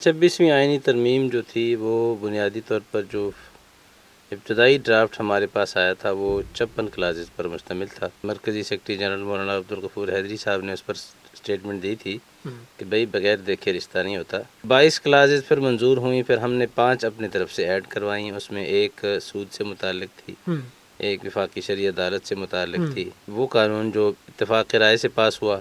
26ویں آئینی ترمیم جو تھی وہ بنیادی طور پر جو ابتدائی ڈرافٹ ہمارے پاس آیا تھا وہ 56 کلازز پر مشتمل تھا۔ مرکزی سیکرٹری جنرل مولانا عبدالغفور حیدری صاحب نے اس پر اسٹیٹمنٹ دی تھی کہ بھئی بغیر دیکھے رشتہ نہیں ہوتا۔ 22 کلازز پھر منظور ہوئیں، پھر ہم نے 5 اپنی طرف سے ایڈ کروائیں۔ اس میں ایک سود سے متعلق تھی، ایک وفاقی شرعی عدالت سے متعلق تھی، وہ قانون جو اتفاق رائے سے پاس ہوا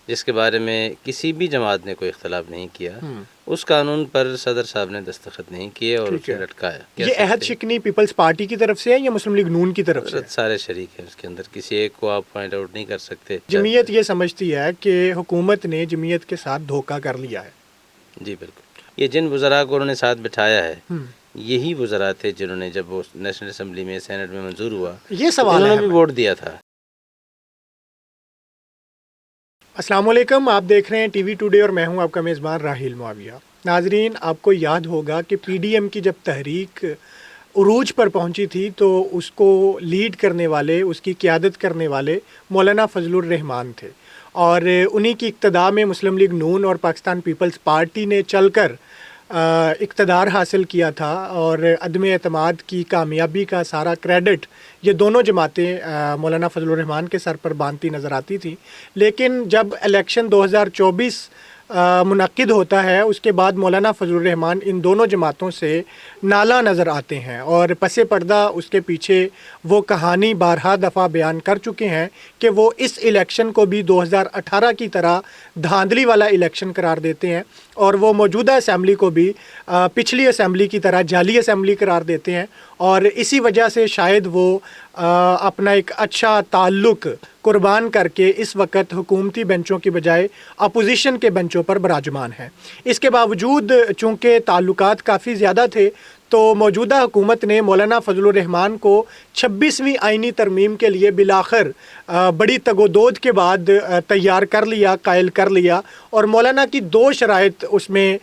جس کے بارے میں کسی بھی جماعت نے کوئی اختلاف نہیں کیا، اس قانون پر صدر صاحب نے دستخط نہیں کیے اور اسے لٹکایا۔ یہ عہد شکنی پیپلز پارٹی کی طرف سے ہے یا مسلم لیگ نون کی طرف سے؟ سارے شریک ہیں اس کے اندر، کسی ایک کو آپ پوائنٹ آؤٹ نہیں کر سکتے۔ جمعیت یہ سمجھتی ہے کہ حکومت نے جمعیت کے ساتھ دھوکہ کر لیا ہے۔ جی بالکل، یہ جن وزراء کو انہوں نے ساتھ بٹھایا ہے یہی وزراء تھے جنہوں نے جب وہ نیشنل اسمبلی میں سینٹ میں منظور ہوا یہ سوال انہوں نے بھی ووٹ دیا تھا۔ السلام علیکم، آپ دیکھ رہے ہیں ٹی وی ٹوڈے اور میں ہوں آپ کا میزبان راحیل معاویہ۔ ناظرین، آپ کو یاد ہوگا کہ پی ڈی ایم کی جب تحریک عروج پر پہنچی تھی تو اس کو لیڈ کرنے والے، اس کی قیادت کرنے والے مولانا فضل الرحمان تھے، اور انہی کی اقتداء میں مسلم لیگ نون اور پاکستان پیپلز پارٹی نے چل کر اقتدار حاصل کیا تھا، اور عدم اعتماد کی کامیابی کا سارا کریڈٹ یہ دونوں جماعتیں مولانا فضل الرحمان کے سر پر باندھتی نظر آتی تھیں۔ لیکن جب الیکشن 2024 منعقد ہوتا ہے، اس کے بعد مولانا فضل الرحمان ان دونوں جماعتوں سے نالاں نظر آتے ہیں، اور پس پردہ اس کے پیچھے وہ کہانی بارہا دفعہ بیان کر چکے ہیں کہ وہ اس الیکشن کو بھی 2018 کی طرح دھاندلی والا الیکشن قرار دیتے ہیں، اور وہ موجودہ اسمبلی کو بھی پچھلی اسمبلی کی طرح جعلی اسمبلی قرار دیتے ہیں، اور اسی وجہ سے شاید وہ اپنا ایک اچھا تعلق قربان کر کے اس وقت حکومتی بینچوں کی بجائے اپوزیشن کے بینچوں پر براجمان ہیں۔ اس کے باوجود چونکہ تعلقات کافی زیادہ تھے تو موجودہ حکومت نے مولانا فضل الرحمان کو 26ویں آئینی ترمیم کے لیے بالآخر بڑی تگ و دود کے بعد تیار کر لیا، قائل کر لیا، اور مولانا کی 2 شرائط اس میں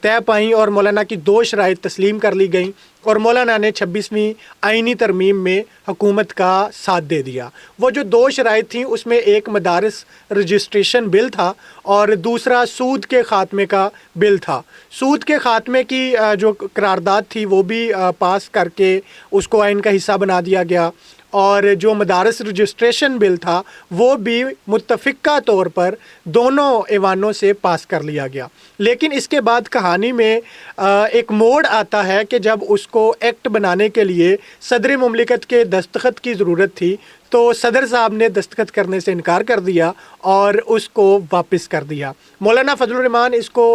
طے پائیں اور مولانا کی 2 شرائط تسلیم کر لی گئیں، اور مولانا نے 26ویں آئینی ترمیم میں حکومت کا ساتھ دے دیا۔ وہ جو 2 شرائط تھیں اس میں ایک مدارس رجسٹریشن بل تھا اور دوسرا سود کے خاتمے کا بل تھا۔ سود کے خاتمے کی جو قرارداد تھی وہ بھی پاس کر کے اس کو آئین کا حصہ بنا دیا گیا، اور جو مدارس رجسٹریشن بل تھا وہ بھی متفقہ طور پر دونوں ایوانوں سے پاس کر لیا گیا۔ لیکن اس کے بعد کہانی میں ایک موڑ آتا ہے کہ جب اس کو ایکٹ بنانے کے لیے صدر مملکت کے دستخط کی ضرورت تھی تو صدر صاحب نے دستخط کرنے سے انکار کر دیا اور اس کو واپس کر دیا۔ مولانا فضل الرحمان اس کو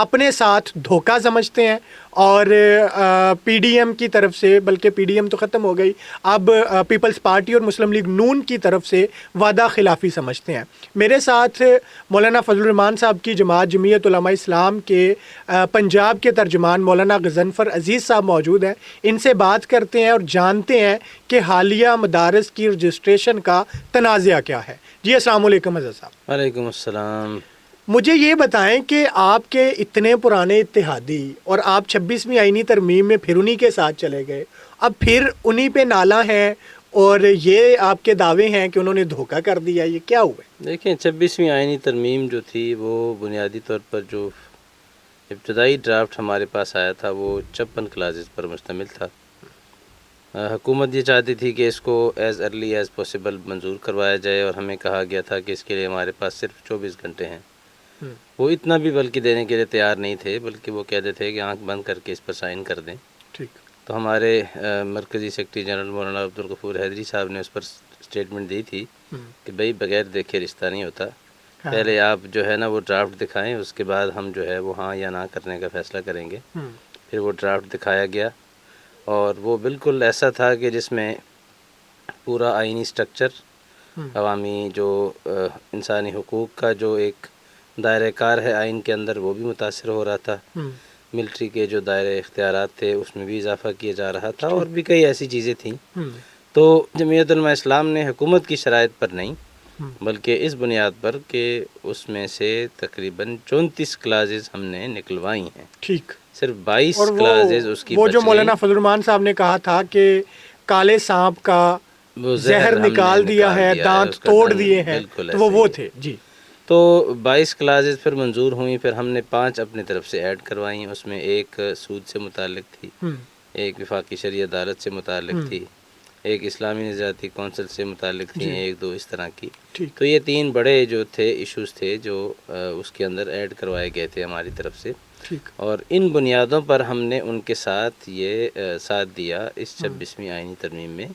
اپنے ساتھ دھوکہ سمجھتے ہیں، اور پی ڈی ایم کی طرف سے، بلکہ پی ڈی ایم تو ختم ہو گئی، اب پیپلز پارٹی اور مسلم لیگ نون کی طرف سے وعدہ خلافی سمجھتے ہیں۔ میرے ساتھ مولانا فضل الرحمان صاحب کی جماعت جمعیت علماء اسلام کے پنجاب کے ترجمان مولانا غضنفر عزیز صاحب موجود ہیں، ان سے بات کرتے ہیں اور جانتے ہیں کہ حالیہ مدارس کی رجسٹریشن کا تنازعہ کیا ہے۔ جی السلام علیکم حضرت صاحب۔ وعلیکم السلام۔ مجھے یہ بتائیں کہ آپ کے اتنے پرانے اتحادی اور آپ 26ویں آئینی ترمیم میں پھر انہی کے ساتھ چلے گئے، اب پھر انہی پہ نالاں ہیں اور یہ آپ کے دعوے ہیں کہ انہوں نے دھوکہ کر دیا، یہ کیا ہوا ہے؟ دیکھیں، 26ویں آئینی ترمیم جو تھی وہ بنیادی طور پر جو ابتدائی ڈرافٹ ہمارے پاس آیا تھا وہ 56 کلازز پر مشتمل تھا۔ حکومت یہ چاہتی تھی کہ اس کو ایز ارلی ایز پاسبل منظور کروایا جائے، اور ہمیں کہا گیا تھا کہ اس کے لیے ہمارے پاس صرف 24 گھنٹے ہیں۔ وہ اتنا بھی بلکہ دینے کے لیے تیار نہیں تھے، بلکہ وہ کہتے تھے کہ آنکھ بند کر کے اس پر سائن کر دیں۔ ٹھیک۔ تو ہمارے مرکزی سیکرٹری جنرل مولانا عبدالغفور حیدری صاحب نے اس پر اسٹیٹمنٹ دی تھی کہ بھئی بغیر دیکھے رشتہ نہیں ہوتا، پہلے آپ جو ہے نا وہ ڈرافٹ دکھائیں، اس کے بعد ہم جو ہے وہ ہاں یا نہ کرنے کا فیصلہ کریں گے۔ پھر وہ ڈرافٹ دکھایا گیا، اور وہ بالکل ایسا تھا کہ جس میں پورا آئینی سٹرکچر، عوامی جو انسانی حقوق کا جو ایک دائرہ کار ہے آئین کے اندر وہ بھی متاثر ہو رہا تھا، ملٹری کے جو دائرہ اختیارات تھے اس میں بھی اضافہ کیا جا رہا تھا، اور بھی کئی ایسی چیزیں تھیں۔ تو جمعیت علماء اسلام نے حکومت کی شرائط پر نہیں بلکہ اس بنیاد پر کہ اس میں سے تقریباً 34 کلازز ہم نے نکلوائی ہیں۔ ٹھیک۔ صرف 22 کلازز اس کی وہ جو بچ مولانا گئیں۔ فضل الرحمان صاحب نے کہا تھا کہ کالے سانپ کا وہ زہر ہم نے نکال دیا ہے، دیا دانت اس کا توڑ دم، دیے ہیں، بالکل تو وہ ایسے ہی۔ تھے۔ جی تو 22 کلازز پھر منظور ہوئیں، پھر ہم نے 5 اپنی طرف سے ایڈ کروائیں، اس میں ایک سود سے متعلق تھی، ایک وفاقی شرعی عدالت سے متعلق تھی، ایک اسلامی نظریاتی کونسل سے متعلق تھیں، ایک دو اس طرح کی. تو یہ 3 بڑے جو تھے ایشوز تھے جو اس کے اندر ایڈ کروائے گئے تھے ہماری طرف سے، اور ان بنیادوں پر ہم نے ان کے ساتھ یہ ساتھ دیا اس 26ویں آئینی ترمیم میں.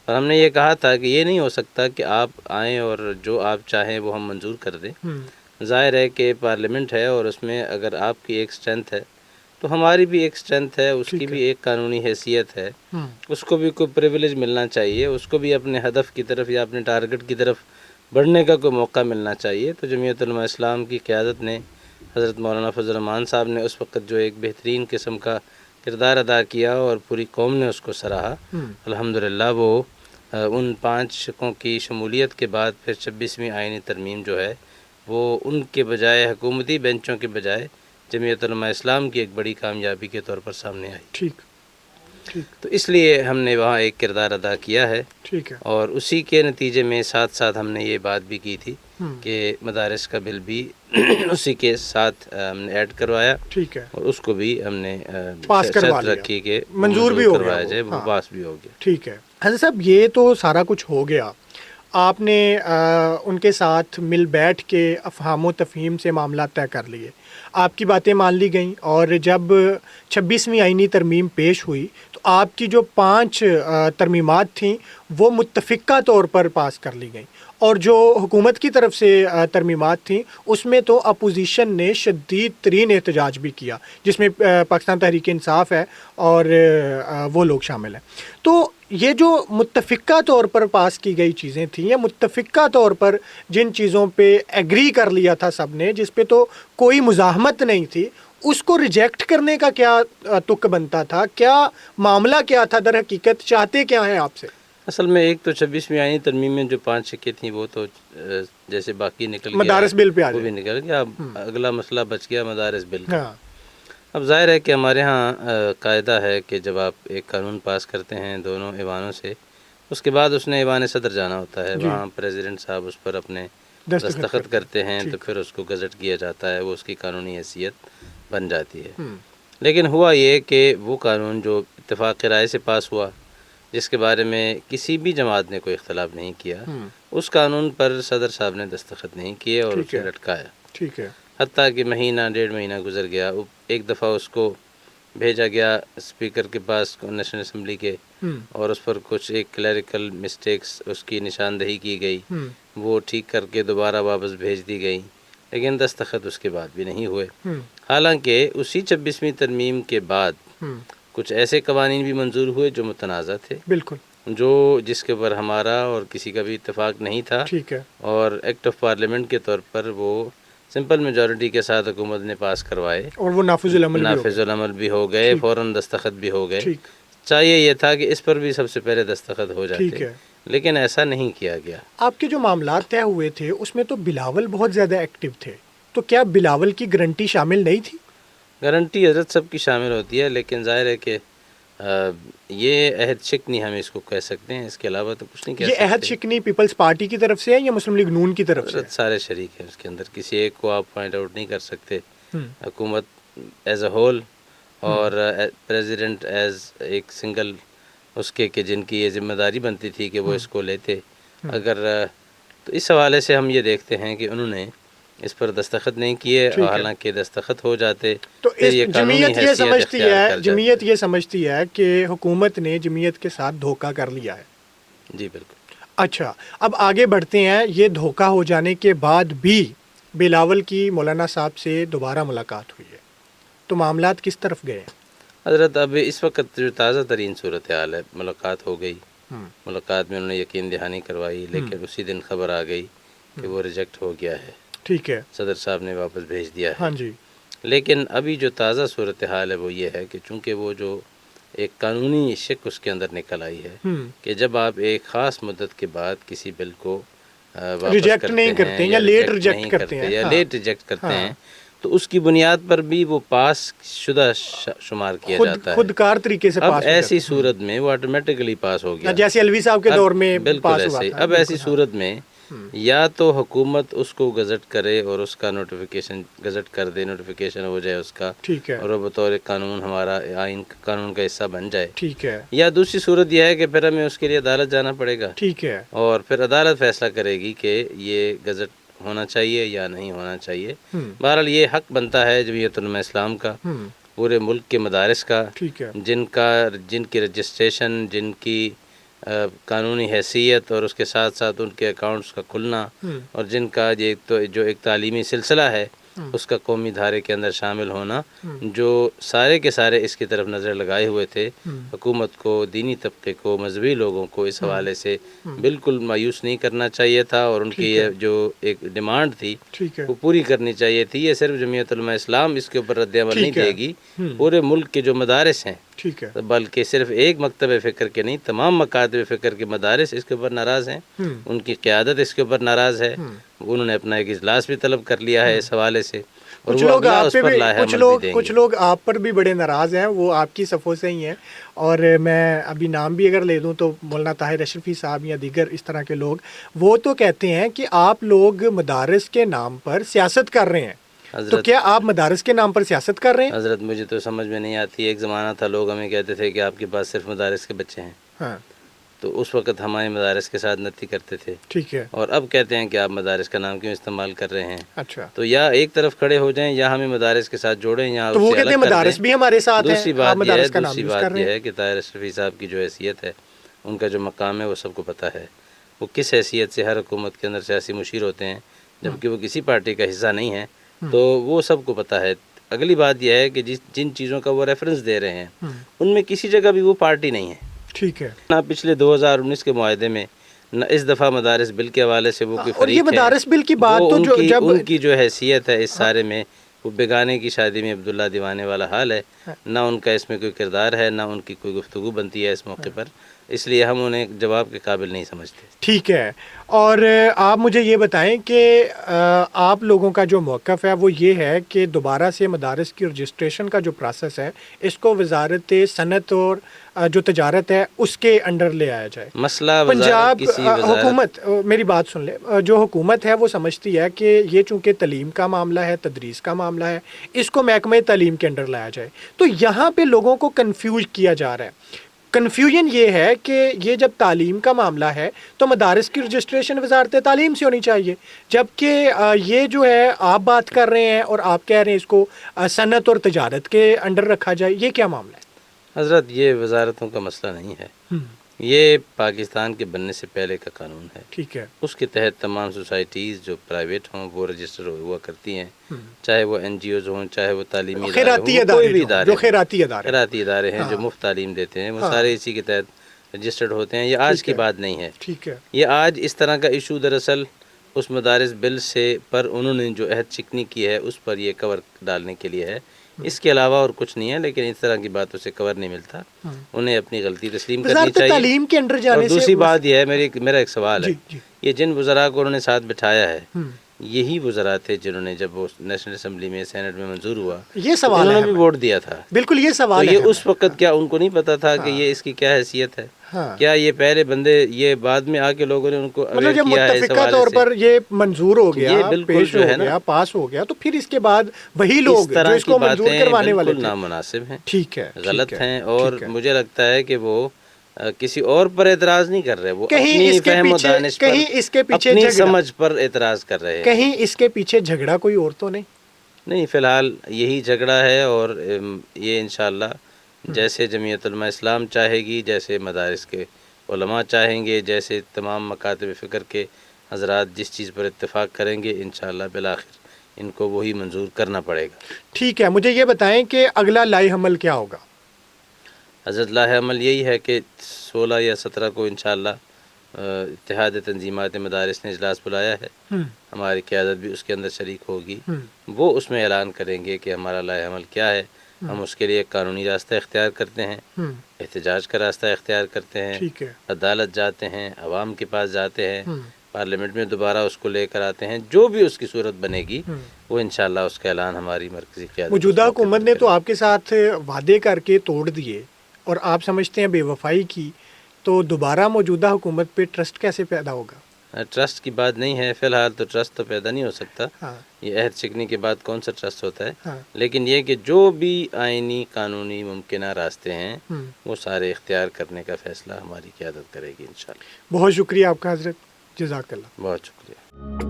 اور ہم نے یہ کہا تھا کہ یہ نہیں ہو سکتا کہ آپ آئیں اور جو آپ چاہیں وہ ہم منظور کر دیں. ظاہر ہے کہ پارلیمنٹ ہے اور اس میں اگر آپ کی ایک اسٹرینتھ ہے تو ہماری بھی ایک اسٹرینتھ ہے، اس کی بھی ایک قانونی حیثیت ہے، اس کو بھی کوئی پریویلیج ملنا چاہیے، اس کو بھی اپنے ہدف کی طرف یا اپنے ٹارگٹ کی طرف بڑھنے کا کوئی موقع ملنا چاہیے. تو جمعیت علماء اسلام کی قیادت نے، حضرت مولانا فضل الرحمان صاحب نے اس وقت جو ایک بہترین قسم کا کردار ادا کیا اور پوری قوم نے اس کو سراہا. الحمدللہ وہ ان 5 شقوں کی شمولیت کے بعد پھر 26ویں آئینی ترمیم جو ہے وہ ان کے بجائے، حکومتی بینچوں کے بجائے، جمعیت علماء اسلام کی ایک بڑی کامیابی کے طور پر سامنے آئی. تو اس لیے ہم نے وہاں ایک کردار ادا کیا ہے. اور اسی کے نتیجے میں ساتھ ساتھ ہم نے یہ بات بھی کی تھی کہ مدارس کا بل بھی اسی کے ساتھ ہم نے ایڈ کروایا، اور اس کو بھی ہم نے شرط رکھی کہ منظور بھی کروایا جائے، وہ پاس بھی ہو گیا. ٹھیک ہے حضرت صاحب، یہ تو سارا کچھ ہو گیا، آپ نے ان کے ساتھ مل بیٹھ کے افہام و تفہیم سے معاملات طے کر لیے، آپ کی باتیں مان لی گئیں، اور جب 26ویں آئینی ترمیم پیش ہوئی تو آپ کی جو 5 ترمیمات تھیں وہ متفقہ طور پر پاس کر لی گئیں، اور جو حکومت کی طرف سے ترمیمات تھیں اس میں تو اپوزیشن نے شدید ترین احتجاج بھی کیا، جس میں پاکستان تحریک انصاف ہے اور وہ لوگ شامل ہیں. تو یہ جو متفقہ طور پر پاس کی گئی چیزیں تھیں، یا متفقہ طور پر جن چیزوں پہ ایگری کر لیا تھا سب نے، جس پہ تو کوئی مزاحمت نہیں تھی، اس کو ریجیکٹ کرنے کا کیا تک بنتا تھا؟ کیا معاملہ کیا تھا در حقیقت؟ چاہتے کیا ہیں آپ سے؟ اصل میں ایک تو 26ویں آئینی ترمیم میں جو 5 شقیں تھیں وہ تو جیسے باقی نکل گیا، مدارس بل پہ وہ بھی نکل گیا. اگلا مسئلہ بچ گیا مدارس بل کا. اب ظاہر ہے کہ ہمارے ہاں قاعدہ ہے کہ جب آپ ایک قانون پاس کرتے ہیں دونوں ایوانوں سے، اس کے بعد اس نے ایوان صدر جانا ہوتا ہے، وہاں پریزیڈنٹ صاحب اس پر اپنے دستخط کرتے ہیں، تو پھر اس کو گزٹ کیا جاتا ہے، وہ اس کی قانونی حیثیت بن جاتی ہے. لیکن ہوا یہ کہ وہ قانون جو اتفاق رائے سے پاس ہوا، جس کے بارے میں کسی بھی جماعت نے کوئی اختلاف نہیں کیا، اس قانون پر صدر صاحب نے دستخط نہیں کیے اور اسے لٹکایا. حتیٰ کہ مہینہ 1.5 مہینہ گزر گیا، ایک دفعہ اس کو بھیجا گیا اسپیکر کے پاس نیشنل اسمبلی کے، اور اس پر کچھ ایک کلیریکل مسٹیکس اس کی نشاندہی کی گئی، وہ ٹھیک کر کے دوبارہ واپس بھیج دی گئی، لیکن دستخط اس کے بعد بھی نہیں ہوئے. حالانکہ اسی 26ویں ترمیم کے بعد کچھ ایسے قوانین بھی منظور ہوئے جو متنازع تھے، بالکل، جو جس کے اوپر ہمارا اور کسی کا بھی اتفاق نہیں تھا، اور ایکٹ آف پارلیمنٹ کے طور پر وہ سمپل میجورٹی کے ساتھ حکومت نے پاس کروائے، اور وہ نافذ العمل بھی ہو گئے، فوراً دستخط بھی ہو گئے. چاہیے یہ تھا کہ اس پر بھی سب سے پہلے دستخط ہو جاتے، لیکن ایسا نہیں کیا گیا. آپ کے جو معاملات طے ہوئے تھے اس میں تو بلاول بہت زیادہ ایکٹیو تھے، تو کیا بلاول کی گارنٹی شامل نہیں تھی؟ گارنٹی حضرت سب کی شامل ہوتی ہے، لیکن ظاہر ہے کہ یہ عہد شکنی ہم اس کو کہہ سکتے ہیں، اس کے علاوہ تو کچھ نہیں کہہ سکتے. یہ عہد شکنی پیپلز پارٹی کی طرف سے ہے یا مسلم لیگ نون کی طرف سے؟ سارے شریک ہیں اس کے اندر، کسی ایک کو آپ پوائنٹ آؤٹ نہیں کر سکتے. حکومت ایز اے ہول اور پریزیڈنٹ ایز ایک سنگل اس کے کہ جن کی یہ ذمہ داری بنتی تھی کہ وہ اس کو لیتے. اگر تو اس حوالے سے ہم یہ دیکھتے ہیں کہ انہوں نے اس پر دستخط نہیں کیے، اور حالانکہ دستخط ہو جاتے تو جمعیت یہ سمجھتی ہے کہ حکومت نے جمعیت کے ساتھ دھوکہ کر لیا ہے. جی بالکل. اچھا، اب آگے بڑھتے ہیں. یہ دھوکہ ہو جانے کے بعد بھی بلاول کی مولانا صاحب سے دوبارہ ملاقات ہوئی ہے، تو معاملات کس طرف گئے ہیں حضرت؟ اب اس وقت جو تازہ ترین صورتحال ہے، ملاقات ہو گئی، ملاقات میں انہوں نے یقین دہانی کروائی، لیکن اسی دن خبر آ گئی کہ وہ ریجیکٹ ہو گیا ہے. ٹھیک ہے، صدر صاحب نے واپس بھیج دیا ہے. ہاں جی. لیکن ابھی جو تازہ صورتحال ہے وہ یہ ہے کہ چونکہ وہ جو ایک قانونی شک اس کے اندر نکل آئی ہے کہ جب آپ ایک خاص مدت کے بعد کسی بل کو ریجیکٹ نہیں کرتے ہیں یا لیٹ ریجیکٹ کرتے ہیں تو اس کی بنیاد پر بھی وہ پاس شدہ شمار کیا جاتا ہے، خودکار طریقے سے. اب ایسی صورت میں وہ آٹومیٹکلی پاس ہو گیا، جیسے الوی صاحب کے دور میں بالکل ایسے. اب ایسی صورت میں یا تو حکومت اس کو گزٹ کرے اور اس کا نوٹیفیکیشن گزٹ کر دے، نوٹیفیکیشن ہو جائے اس کا، ٹھیک ہے، اور وہ بطور قانون ہمارا آئین قانون کا حصہ بن جائے، ٹھیک ہے، یا دوسری صورت یہ ہے کہ پھر ہمیں اس کے لیے عدالت جانا پڑے گا، ٹھیک ہے، اور پھر عدالت فیصلہ کرے گی کہ یہ گزٹ ہونا چاہیے یا نہیں ہونا چاہیے۔ بہرحال یہ حق بنتا ہے جمعیت علماء اسلام کا، پورے ملک کے مدارس کا، ٹھیک ہے، جن کی رجسٹریشن، جن کی قانونی حیثیت اور اس کے ساتھ ساتھ ان کے اکاؤنٹس کا کھلنا، اور جن کا جو ایک تعلیمی سلسلہ ہے اس کا قومی دھارے کے اندر شامل ہونا، جو سارے کے سارے اس کی طرف نظر لگائے ہوئے تھے، حکومت کو، دینی طبقے کو، مذہبی لوگوں کو اس حوالے سے بالکل مایوس نہیں کرنا چاہیے تھا، اور ان کی یہ جو ایک ڈیمانڈ تھی ٹھیک ہے، وہ پوری کرنی چاہیے تھی۔ یہ صرف جمعیت علماء اسلام اس کے اوپر رد عمل نہیں دے گی، پورے ملک کے جو مدارس ہیں، ٹھیک ہے، بلکہ صرف ایک مکتب فکر کے نہیں، تمام مکاتب فکر کے مدارس اس کے اوپر ناراض ہیں، ان کی قیادت اس کے اوپر ناراض ہے، انہوں نے اپنا ایک اجلاس بھی طلب کر لیا ہے اس حوالے سے، اور کچھ وہ لوگ اگلا آپ اس پہ پر بھی لاہے عمل بھی دیں کچھ گے۔ لوگ آپ پر بھی بڑے ناراض ہیں، وہ آپ کی صفوں سے ہی ہیں، اور میں ابھی نام بھی اگر لے دوں تو مولانا طاہر اشرفی صاحب یا دیگر اس طرح کے لوگ، وہ تو کہتے ہیں کہ آپ لوگ مدارس کے نام پر سیاست کر رہے ہیں، تو کیا آپ مدارس کے نام پر سیاست کر رہے ہیں؟ حضرت مجھے تو سمجھ میں نہیں آتی، ایک زمانہ تھا لوگ ہمیں کہتے تھے کہ آپ کے پاس صرف مدارس کے بچے ہیں، ہاں، تو اس وقت ہمارے مدارس کے ساتھ نتی کرتے تھے، ٹھیک ہے، اور اب کہتے ہیں کہ آپ مدارس کا نام کیوں استعمال کر رہے ہیں؟ اچھا، تو یا ایک طرف کھڑے ہو جائیں یا ہمیں مدارس کے ساتھ جوڑیں یا تو اس وہ سے کہتے ہیں الگ کر دیں۔ مدارس بھی ہمارے ساتھ ہیں، دوسری آپ بات مدارس کا نام یوز کر رہے یہ ہیں۔ ہے کہ طاہر اشرفی صاحب کی جو حیثیت ہے، ان کا جو مقام ہے وہ سب کو پتہ ہے، وہ کس حیثیت سے ہر حکومت کے اندر سیاسی مشیر ہوتے ہیں، جبکہ وہ کسی پارٹی کا حصہ نہیں ہے، تو وہ سب کو پتہ ہے۔ اگلی بات یہ ہے کہ جن چیزوں کا وہ ریفرنس دے رہے ہیں ان میں کسی جگہ بھی وہ پارٹی نہیں ہے۔ ٹھیک ہے، نہ پچھلے 2019 کے معاہدے میں، نہ اس دفعہ مدارس بل کے حوالے سے وہ کوئی اور یہ فریق ہے۔ مدارس بل کی بات وہ تو ان کی جو حیثیت ہے اس سارے میں، وہ بیگانے کی شادی میں عبداللہ دیوانے والا حال ہے، نہ ان کا اس میں کوئی کردار ہے، نہ ان کی کوئی گفتگو بنتی ہے اس موقع پر، اس لیے ہم انہیں جواب کے قابل نہیں سمجھتے۔ ٹھیک ہے، اور آپ مجھے یہ بتائیں کہ آپ لوگوں کا جو موقف ہے وہ یہ ہے کہ دوبارہ سے مدارس کی رجسٹریشن کا جو پروسیس ہے اس کو وزارت صنعت اور جو تجارت ہے اس کے انڈر لے آیا جائے۔ مسئلہ پنجاب وزارت حکومت، میری بات سن لے، جو حکومت ہے وہ سمجھتی ہے کہ یہ چونکہ تعلیم کا معاملہ ہے، تدریس کا معاملہ ہے، اس کو محکمہ تعلیم کے انڈر لایا جائے، تو یہاں پہ لوگوں کو کنفیوز کیا جا رہا ہے۔ کنفیوژن یہ ہے کہ یہ جب تعلیم کا معاملہ ہے تو مدارس کی رجسٹریشن وزارت تعلیم سے ہونی چاہیے، جبکہ یہ جو ہے آپ بات کر رہے ہیں اور آپ کہہ رہے ہیں اس کو صنعت اور تجارت کے انڈر رکھا جائے، یہ کیا معاملہ ہے؟ حضرت یہ وزارتوں کا مسئلہ نہیں ہے، یہ پاکستان کے بننے سے پہلے کا قانون ہے، ٹھیک ہے، اس کے تحت تمام سوسائٹیز جو پرائیویٹ ہوں وہ رجسٹر ہوا کرتی ہیں، چاہے وہ NGOز ہوں، چاہے وہ تعلیمی خیراتی ادارے ہوں، کوئی بھی ادارے جو خیراتی ادارے خیراتی ادارے ہیں جو مفت تعلیم دیتے ہیں، وہ سارے اسی کے تحت رجسٹرڈ ہوتے ہیں۔ یہ آج کی بات نہیں ہے، ٹھیک ہے، یہ آج اس طرح کا ایشو دراصل اس مدارس بل سے پر انہوں نے جو عہد چکنی کی ہے اس پر یہ کور ڈالنے کے لیے ہے، اس کے علاوہ اور کچھ نہیں ہے، لیکن اس طرح کی باتوں سے کور نہیں ملتا، انہیں اپنی غلطی تسلیم کرنی وزارت چاہیے۔ تعلیم کے انڈر اور جانے سے دوسری بات یہ ہے، میرا ایک سوال ہے، جی، یہ جن وزراء کو انہوں نے ساتھ بٹھایا ہے یہی وزراء تھے جنہوں نے جب وہ نیشنل اسمبلی میں سینٹ میں منظور ہوا یہ سوال انہوں ہے نے بھی ووٹ دیا تھا، بالکل یہ تو سوال ہے یہ اس وقت کیا ان کو نہیں پتا تھا کہ یہ اس کی کیا حیثیت ہے؟ کیا یہ پہلے بندے، یہ بعد میں آ کے لوگوں نے ان کو اویئر جب کیا ہے اس متفقہ حوالے طور سے؟ پر یہ منظور ہو گیا، یہ بالکل پیش جو ہو ہے نا، گیا، پاس ہو گیا، تو پھر اس کے بعد وہی اس لوگ جو طرح اس کی کو منظور باتیں کروانے والے بالکل تھے، نامناسب ہیں، ٹھیک ہے، غلط ہیں، اور مجھے لگتا ہے کہ وہ کسی اور پر اعتراض نہیں کر رہے، وہ کہیں اپنی اس کے فہم و پیچھے، دانش پر، کہیں اس کے پیچھے اپنی جھگڑا، سمجھ پر اعتراض کر رہے ہیں۔ کہیں اس کے پیچھے جھگڑا کوئی اور تو نہیں؟ نہیں، فی الحال یہی جھگڑا ہے، اور یہ انشاءاللہ جیسے جمعیت علماء اسلام چاہے گی، جیسے مدارس کے علماء چاہیں گے، جیسے تمام مکاتب فکر کے حضرات جس چیز پر اتفاق کریں گے، انشاءاللہ بالآخر ان کو وہی منظور کرنا پڑے گا۔ ٹھیک ہے، مجھے یہ بتائیں کہ اگلا لائحہ عمل کیا ہوگا؟ حضرت لائحہ عمل یہی ہے کہ 16 یا 17 کو انشاءاللہ اتحاد تنظیمات مدارس نے اجلاس بلایا ہے، ہماری قیادت بھی اس کے اندر شریک ہوگی، وہ اس میں اعلان کریں گے کہ ہمارا لائحہ عمل کیا ہے، ہم اس کے لیے قانونی راستہ اختیار کرتے ہیں، احتجاج کا راستہ اختیار کرتے ہیں، ٹھیک ہے، عدالت جاتے ہیں، عوام کے پاس جاتے ہیں، پارلیمنٹ میں دوبارہ اس کو لے کر آتے ہیں، جو بھی اس کی صورت بنے گی وہ انشاءاللہ اس کا اعلان ہماری مرکزی قیادت موجودہ حکومت نے تو آپ کے ساتھ وعدے کر کے توڑ دیے اور آپ سمجھتے ہیں بے وفائی کی، تو دوبارہ موجودہ حکومت پہ ٹرسٹ کیسے پیدا ہوگا؟ ٹرسٹ کی بات نہیں ہے، فی الحال تو ٹرسٹ تو پیدا نہیں ہو سکتا، ہاں یہ عہد شکنی کے بعد کون سا ٹرسٹ ہوتا ہے، ہاں لیکن یہ کہ جو بھی آئینی قانونی ممکنہ راستے ہیں وہ سارے اختیار کرنے کا فیصلہ ہماری قیادت کرے گی انشاءاللہ۔ بہت شکریہ آپ کا حضرت، جزاک اللہ۔ بہت شکریہ۔